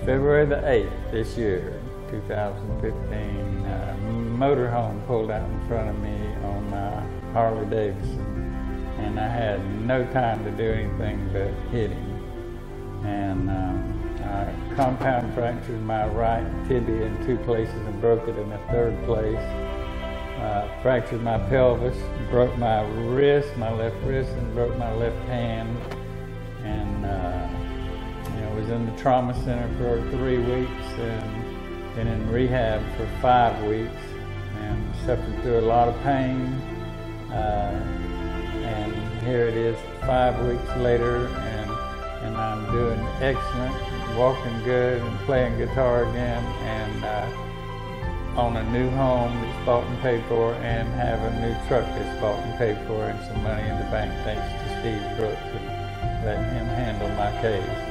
February the 8th this year, 2015, a motorhome pulled out in front of me on my Harley Davidson, and I had no time to do anything but hit him. And I compound fractured my right tibia in 2 places and broke it in a 3rd place. Fractured my pelvis, broke my wrist, my left wrist, and broke my left hand. And was in the trauma center for 3 weeks and been in rehab for 5 weeks and suffered through a lot of pain. And here it is 5 weeks later, and I'm doing excellent, walking good and playing guitar again, and on a new home that's bought and paid for, and have a new truck that's bought and paid for, and some money in the bank thanks to Steve Brooks and letting him handle my case.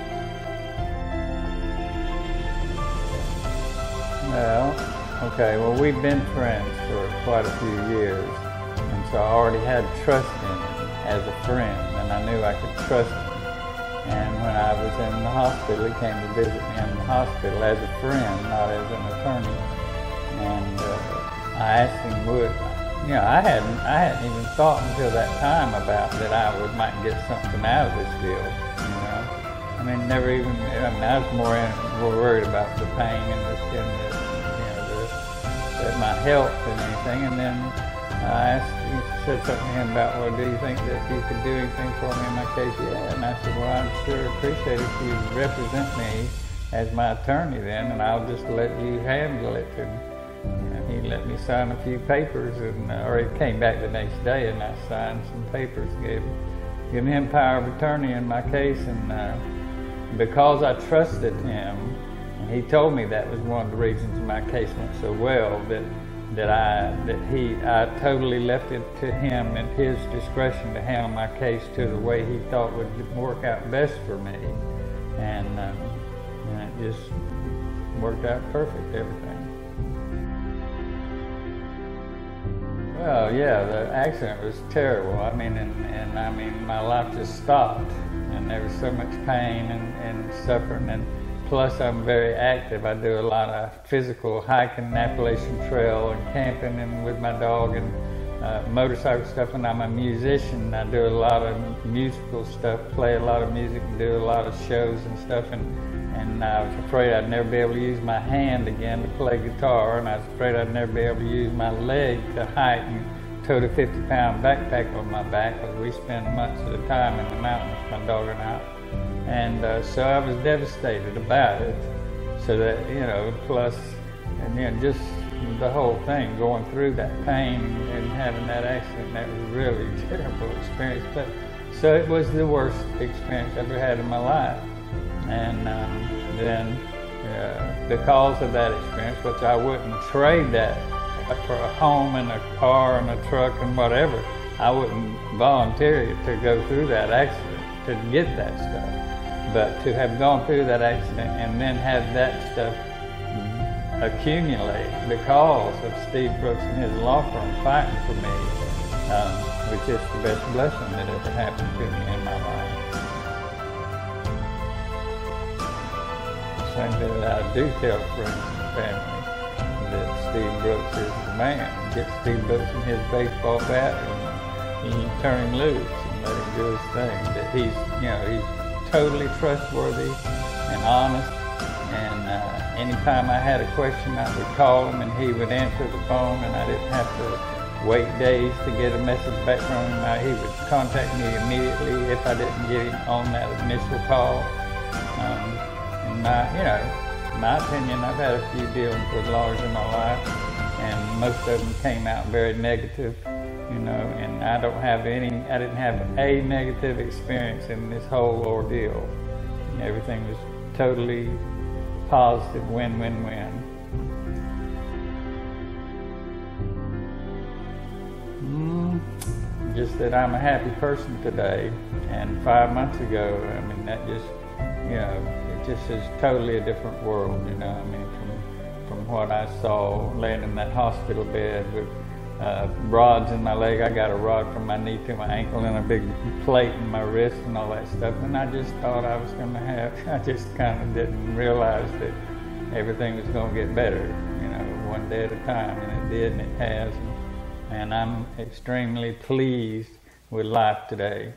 Well, we've been friends for quite a few years, and so I already had trust in him as a friend, and I knew I could trust him. And when I was in the hospital, he came to visit me in the hospital as a friend, not as an attorney. And I asked him, I hadn't even thought until that time about that I might get something out of this deal, I mean, I was more worried about the pain and my health than anything. And then I asked, he said something to him about, well, do you think that you could do anything for me in my case? Yeah. And I said, well, I'd sure appreciate it if you represent me as my attorney then, and I'll just let you handle it. And he let me sign a few papers, or he came back the next day, and I signed some papers, gave him power of attorney in my case. And because I trusted him, and he told me that was one of the reasons my case went so well, that I totally left it to him and his discretion to handle my case to the way he thought would work out best for me, and it just worked out perfect, everything. Well, yeah, the accident was terrible. I mean, my life just stopped, and there was so much pain and suffering, and plus I'm very active. I do a lot of physical hiking, Appalachian Trail, and camping, and with my dog, and motorcycle stuff, and I'm a musician. I do a lot of musical stuff, play a lot of music, and do a lot of shows and stuff, and I was afraid I'd never be able to use my hand again to play guitar, and I was afraid I'd never be able to use my leg to hike and tote a 50-pound backpack on my back, because we spend months at a time in the mountains, my dog and I. And so I was devastated about it. So that, plus, and just the whole thing, going through that pain and having that accident, that was really a terrible experience. But so it was the worst experience I ever had in my life. And then because of that experience, which I wouldn't trade that for a home and a car and a truck and whatever, I wouldn't volunteer to go through that accident to get that stuff. But to have gone through that accident and then have that stuff accumulate because of Steve Brooks and his law firm fighting for me, which is the best blessing that ever happened to me in my life. Same thing that I do tell friends and family, that Steve Brooks is the man. Get Steve Brooks in his baseball bat and you turn him loose and let him do his thing. That he's totally trustworthy and honest, and anytime I had a question, I would call him and he would answer the phone, and I didn't have to wait days to get a message back from him. He would contact me immediately if I didn't get him on that initial call. In my opinion, I've had a few dealings with lawyers in my life, and most of them came out very negative. And I didn't have a negative experience in this whole ordeal. Everything was totally positive, win-win-win. Just that I'm a happy person today, and 5 months ago, that just, it just is totally a different world, from what I saw laying in that hospital bed with rods in my leg. I got a rod from my knee to my ankle and a big plate in my wrist and all that stuff. And I just thought I was going to have, I just kind of didn't realize that everything was going to get better, you know, one day at a time. And it did, and it has. And I'm extremely pleased with life today.